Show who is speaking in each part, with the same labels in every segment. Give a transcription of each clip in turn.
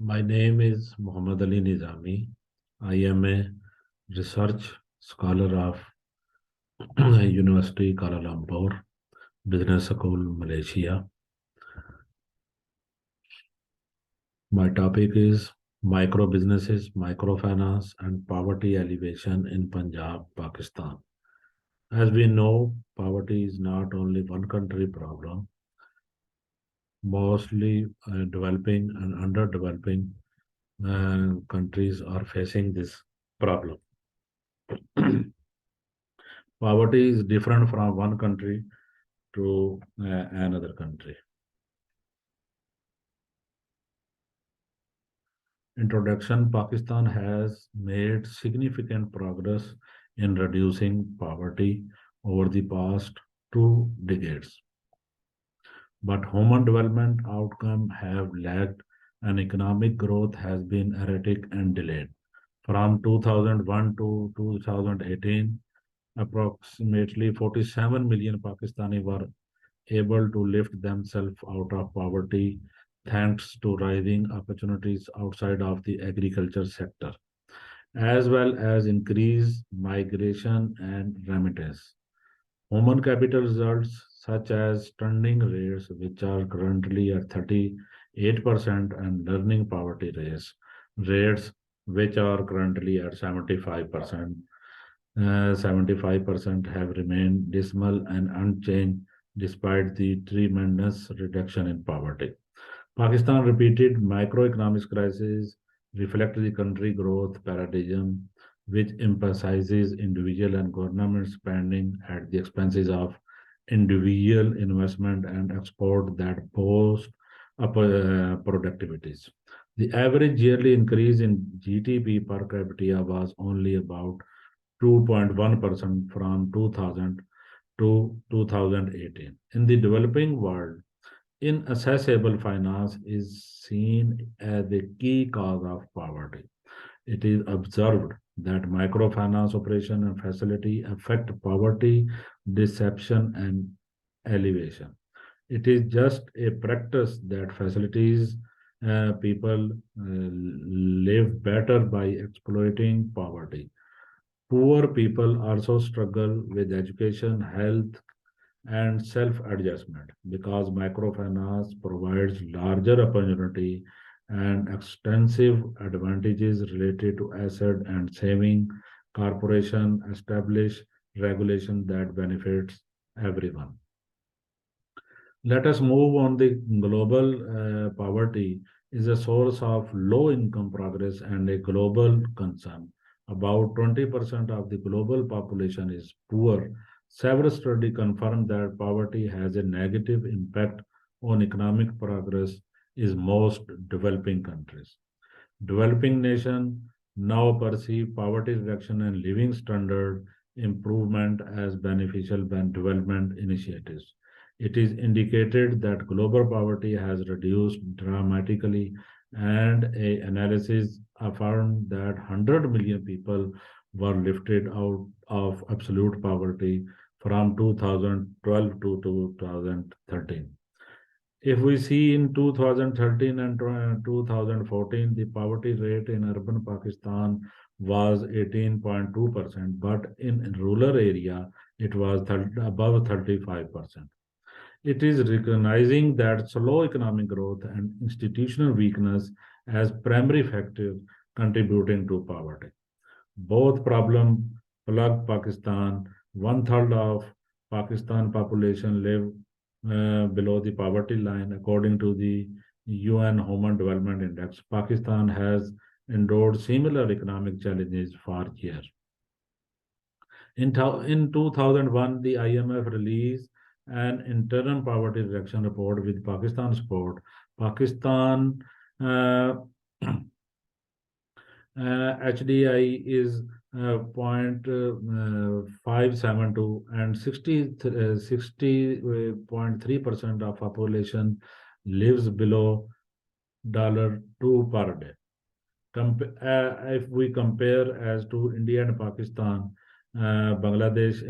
Speaker 1: My name is Muhammad Ali Nizami. I am a research scholar of University Kuala Lumpur, Business School, Malaysia. My topic is microbusinesses, microfinance, and poverty alleviation in Punjab, Pakistan. As we know, poverty is not only one country problem. Mostly developing and underdeveloping countries are facing this problem. Poverty is different from one country to another country. Introduction: Pakistan has made significant progress in reducing poverty over the past 2 decades. But human development outcomes have lagged and economic growth has been erratic and delayed. From 2001 to 2018, approximately 47 million Pakistani were able to lift themselves out of poverty thanks to rising opportunities outside of the agriculture sector, as well as increased migration and remittance. Human capital results, such as stunning rates, which are currently at 38%, and learning poverty rates, which are currently at 75%, 75% have remained dismal and unchanged despite the tremendous reduction in poverty. Pakistan repeated microeconomics crisis reflect the country growth paradigm, which emphasizes individual and government spending at the expenses of individual investment and export that boost up productivities. The average yearly increase in GDP per capita was only about 2.1% from 2000 to 2018. In the developing world, inaccessible finance is seen as the key cause of poverty. It is observed that microfinance operation and facility affect poverty, deception, and elevation. It is just a practice that facilities people live better by exploiting poverty. Poor people also struggle with education, health, and self-adjustment because microfinance provides larger opportunity and extensive advantages related to asset and saving. Corporation establish regulation that benefits everyone. Let us move on. The global poverty is a source of low income progress and a global concern. About 20% of the global population is poor. Several studies confirm that poverty has a negative impact on economic progress in most developing countries. Developing nations now perceive poverty reduction and living standard improvement as beneficial development initiatives. It is indicated that global poverty has reduced dramatically, and an analysis affirmed that 100 million people were lifted out of absolute poverty from 2012 to 2013. If we see in 2013 and 2014, the poverty rate in urban Pakistan was 18.2%, but in rural area, it was above 35%. It is recognizing that slow economic growth and institutional weakness as primary factors contributing to poverty. Both problems plug Pakistan. One third of Pakistan population live below the poverty line, according to the UN Human Development Index. Pakistan has endured similar economic challenges for years. In 2001, the IMF released an interim poverty reduction report with Pakistan support. Pakistan HDI is 0.572 and 60.3% of population lives below $2 per day. If we compare as to India and Pakistan, Bangladesh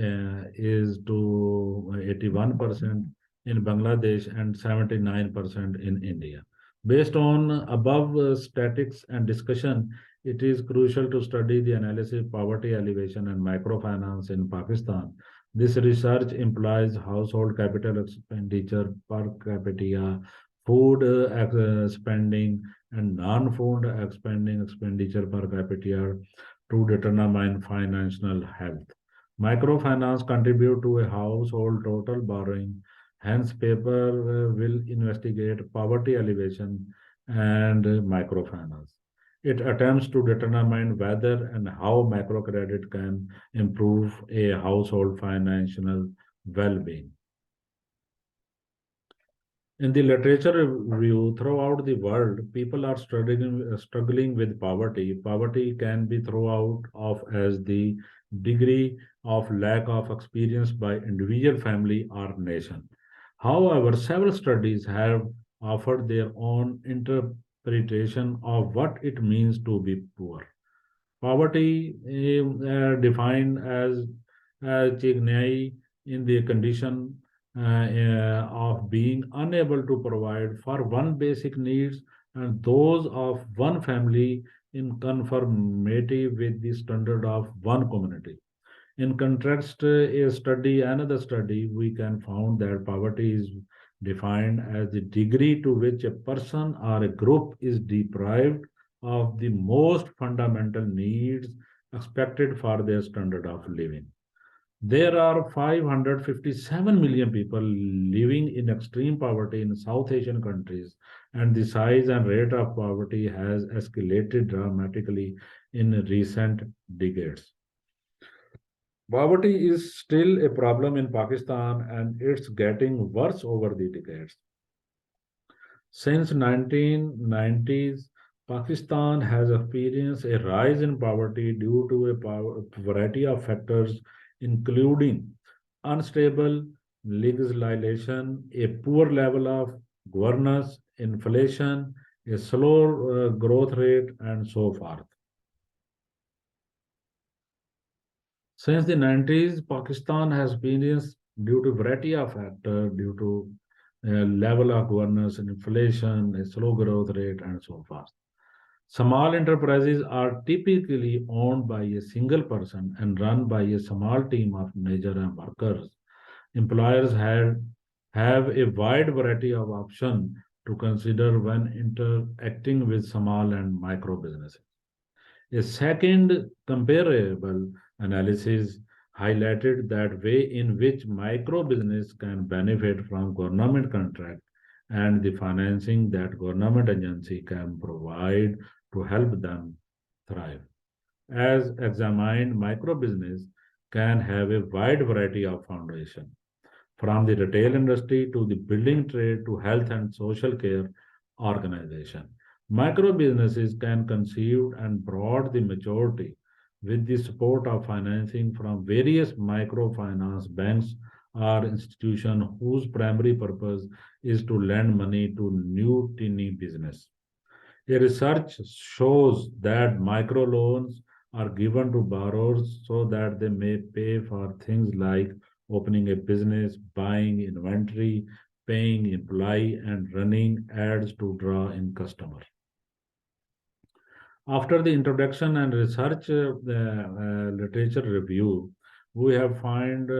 Speaker 1: is to 81% in Bangladesh and 79% in India. Based on above statistics and discussion, it is crucial to study the analysis of poverty alleviation and microfinance in Pakistan. This research implies household capital expenditure per capita, food spending, and non-food expending expenditure per capita to determine financial health. Microfinance contribute to a household total borrowing. Hence, paper will investigate poverty alleviation and microfinance. It attempts to determine whether and how microcredit can improve a household financial well-being. In the literature review throughout the world, people are struggling with poverty. Poverty can be throughout of as the degree of lack of experience by individual, family, or nation. However, several studies have offered their own interpretation of what it means to be poor. Poverty, defined as chignai in the condition of being unable to provide for one basic needs and those of one family in conformity with the standard of one community. In contrast, another study, we can found that poverty is defined as the degree to which a person or a group is deprived of the most fundamental needs expected for their standard of living. There are 557 million people living in extreme poverty in South Asian countries, and the size and rate of poverty has escalated dramatically in recent decades. Poverty is still a problem in Pakistan and it's getting worse over the decades. Since 1990s, Pakistan has experienced a rise in poverty due to a variety of factors, including unstable legislation, a poor level of governance, inflation, a slow growth rate, and so forth. Since the 90s, Pakistan has experienced, due to variety of factors, due to level of governance and inflation, a slow growth rate, and so forth. Small enterprises are typically owned by a single person and run by a small team of managers and workers. Employers have a wide variety of options to consider when interacting with small and micro businesses. A second comparable analysis highlighted that way in which micro business can benefit from government contract and the financing that government agency can provide to help them thrive. As examined, micro business can have a wide variety of foundation, from the retail industry to the building trade to health and social care organization. Micro businesses can conceive and brought the majority with the support of financing from various microfinance banks or institutions whose primary purpose is to lend money to new teeny business. A research shows that microloans are given to borrowers so that they may pay for things like opening a business, buying inventory, paying employee, and running ads to draw in customers. After the introduction and research literature review, we have found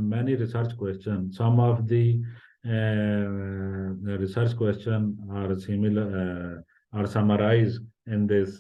Speaker 1: many research questions. Some of the research questions are similar, are summarized in this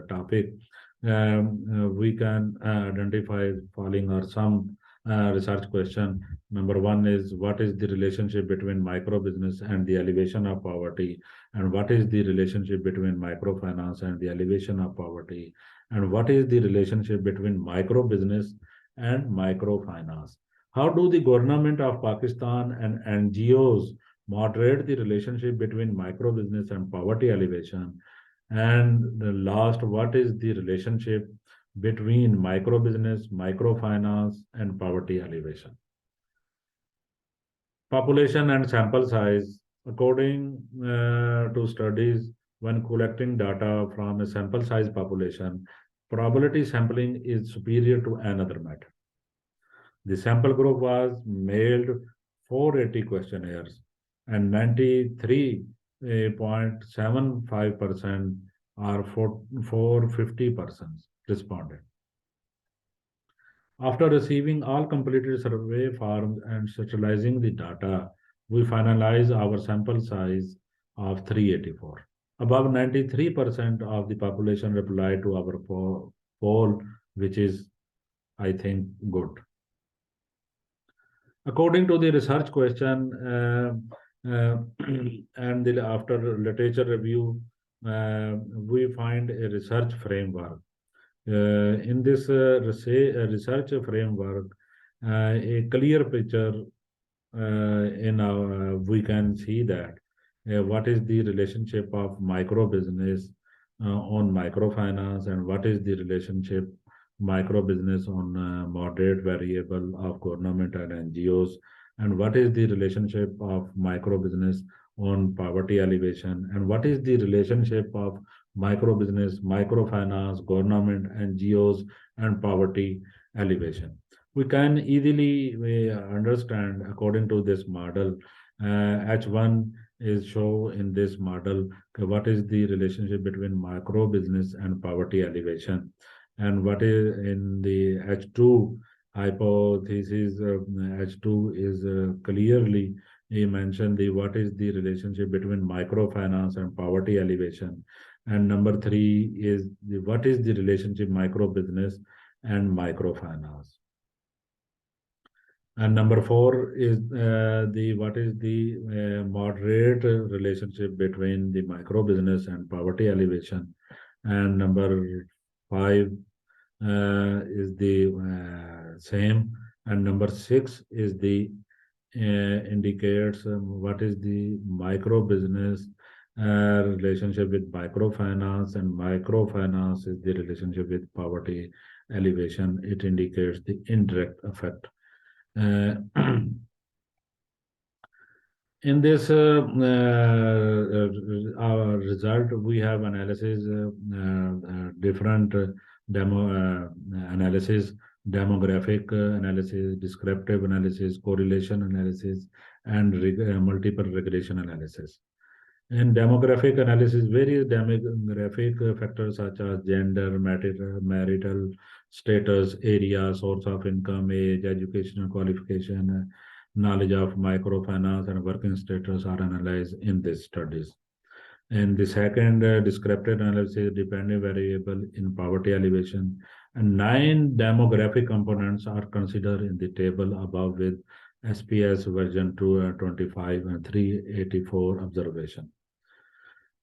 Speaker 1: topic. We can identify following or some research question. Number one is, what is the relationship between micro business and the elevation of poverty? And what is the relationship between microfinance and the elevation of poverty? And what is the relationship between micro business and microfinance? How do the government of Pakistan and NGOs moderate the relationship between micro business and poverty elevation? And the last, what is the relationship between micro business, microfinance, and poverty elevation? Population and sample size. According to studies, when collecting data from a sample size population, probability sampling is superior to another method. The sample group was mailed 480 questionnaires and 93 0.75% or 450% responded. After receiving all completed survey forms and centralizing the data, we finalize our sample size of 384. Above 93% of the population replied to our poll, which is, I think, good. According to the research question and after literature review, we find a research framework. In this research framework, a clear picture we can see that what is the relationship of micro business on microfinance, and what is the relationship micro business on moderate variable of government and NGOs, and what is the relationship of micro business on poverty alleviation, and what is the relationship of micro business, microfinance, government, NGOs, and poverty alleviation. We can easily understand according to this model. H1 is shown in this model what is the relationship between micro business and poverty alleviation, and what is in the H2 hypothesis. H2 is clearly he mentioned what is the relationship between microfinance and poverty alleviation, and number 3 is what is the relationship micro business and microfinance. And number 4 is what is the moderate relationship between the micro business and poverty alleviation. And number 5 is the same. And number 6 is the indicates what is the micro business relationship with microfinance, and microfinance is the relationship with poverty alleviation. It indicates the indirect effect. In this our result, we have analysis, different demo analysis, demographic analysis, descriptive analysis, correlation analysis, and multiple regression analysis. In demographic analysis, various demographic factors such as gender, marital status, area, source of income, age, educational qualification, knowledge of microfinance, and working status are analyzed in these studies. And the second descriptive analysis, dependent variable in poverty alleviation, and 9 demographic components are considered in the table above with SPS version 225 and 384 observation.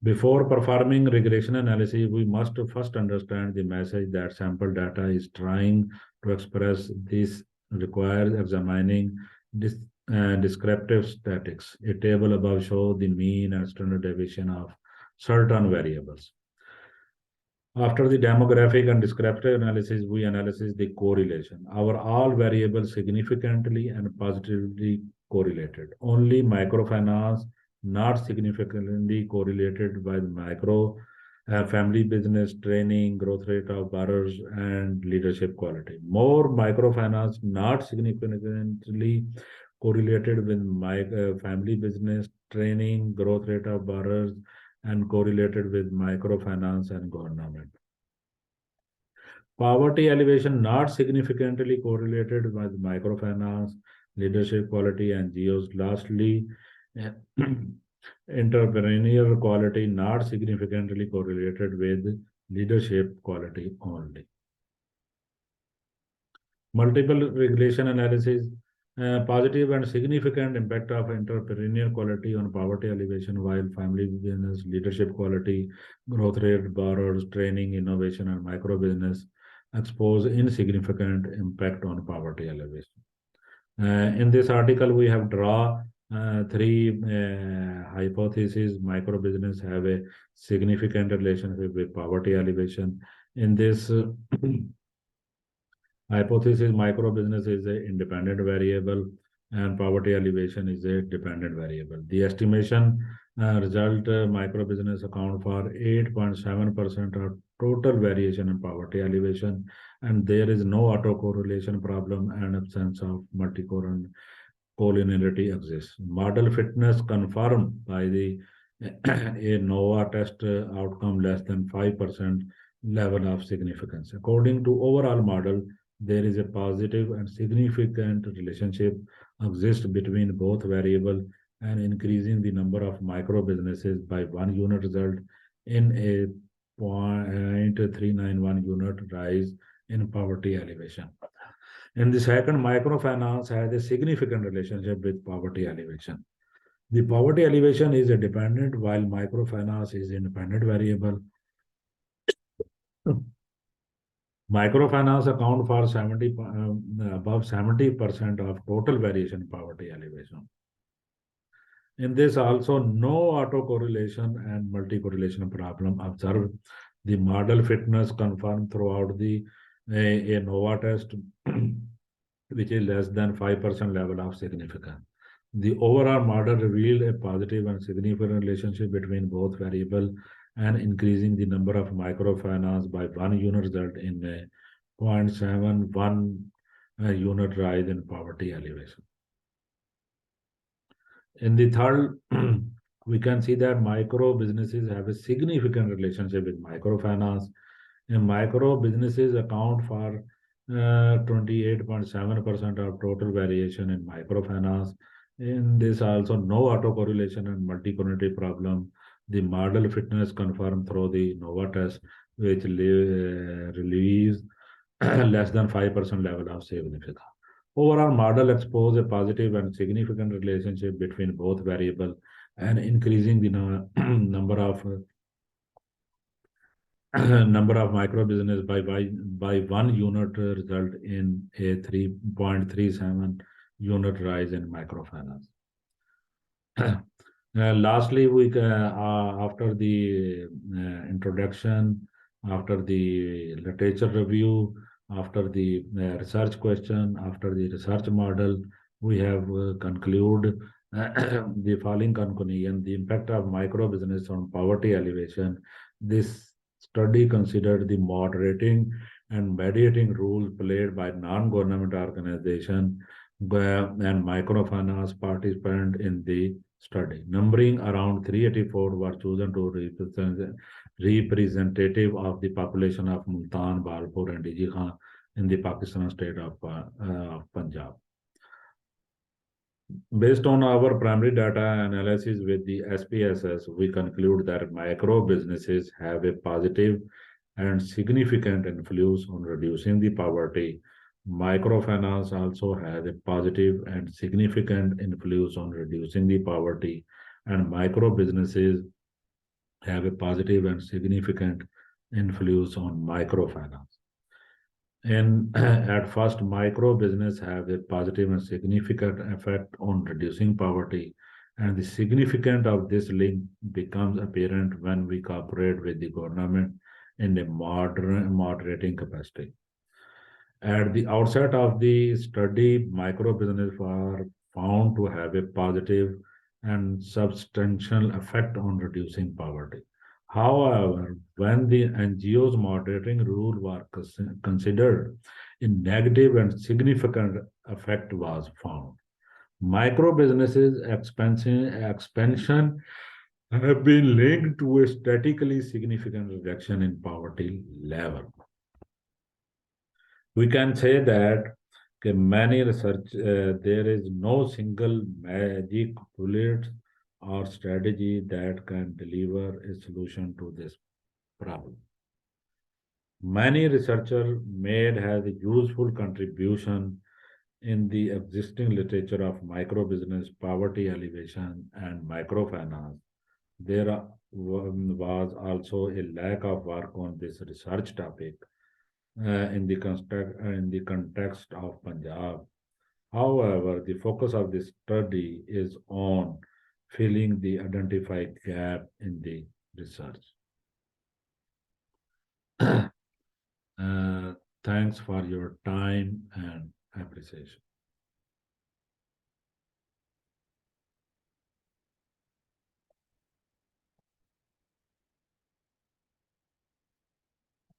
Speaker 1: Before performing regression analysis, we must first understand the message that sample data is trying to express. This requires examining descriptive statistics. A table above shows the mean and standard deviation of certain variables. After the demographic and descriptive analysis, we analyze the correlation. Our all variables significantly and positively correlated. Only microfinance not significantly correlated with micro family business, training, growth rate of borrowers, and leadership quality. More microfinance not significantly correlated with family business, training, growth rate of borrowers, and correlated with microfinance and government. Poverty alleviation not significantly correlated with microfinance, leadership quality, and NGOs. Lastly, entrepreneurial quality not significantly correlated with leadership quality only. Multiple regression analysis, positive and significant impact of entrepreneurial quality on poverty alleviation, while family business, leadership quality, growth rate, borrowers, training, innovation, and micro business expose insignificant impact on poverty alleviation. In this article, we have drawn 3 hypotheses. Micro business have a significant relationship with poverty alleviation. In this hypothesis, micro business is an independent variable and poverty alleviation is a dependent variable. The estimation result, micro business account for 8.7% of total variation in poverty alleviation, and there is no autocorrelation problem and absence of multicollinearity exists. Model fitness confirmed by the a NOVA test outcome less than 5% level of significance. According to overall model, there is a positive and significant relationship exists between both variable and increasing the number of micro businesses by 1 unit result in a 0.391 unit rise in poverty elevation. In the second, microfinance has a significant relationship with poverty elevation. The poverty elevation is a dependent while microfinance is independent variable. Microfinance account for 70 above 70% of total variation in poverty elevation. In this also no autocorrelation and multi-correlation problem observed. The model fitness confirmed throughout the a NOVA test which is less than 5% level of significance. The overall model revealed a positive and significant relationship between both variable and increasing the number of microfinance by 1 unit result in a 0.71 unit rise in poverty elevation. In the third, we can see that micro businesses have a significant relationship with microfinance. And micro businesses account for 28.7% of total variation in microfinance. In this also no autocorrelation and multi-cognitive problem. The model fitness confirmed through the NOVA test, which relieves less than 5% level of significance. Overall model expose a positive and significant relationship between both variable and increasing the number of number of micro business by 1 unit result in a 3.37 unit rise in microfinance. Lastly, after the introduction, after the literature review, after the research question, after the research model, we have concluded the following conclusion: the impact of micro business on poverty elevation. This study considered the moderating and mediating role played by non-governmental organization and microfinance participants in the study. Numbering around 384 were chosen to represent representative of the population of Multan, Bahawalpur, and Hizam in the Pakistan state of Punjab. Based on our primary data analysis with the SPSS, we conclude that micro businesses have a positive and significant influence on reducing the poverty. Microfinance also has a positive and significant influence on reducing the poverty, and micro businesses have a positive and significant influence on microfinance. And at first, micro business have a positive and significant effect on reducing poverty, and the significance of this link becomes apparent when we cooperate with the government in a moderating capacity. At the outset of the study, micro business were found to have a positive and substantial effect on reducing poverty. However, when the NGOs moderating rule were considered, a negative and significant effect was found. Micro businesses expansion have been linked to a statistically significant reduction in poverty level. We can say that many research, there is no single magic bullet or strategy that can deliver a solution to this problem. Many researchers made has a useful contribution in the existing literature of micro business, poverty alleviation, and microfinance. There was also a lack of work on this research topic in the context of Punjab. However, the focus of this study is on filling the identified gap in the research. Thanks for your time and appreciation.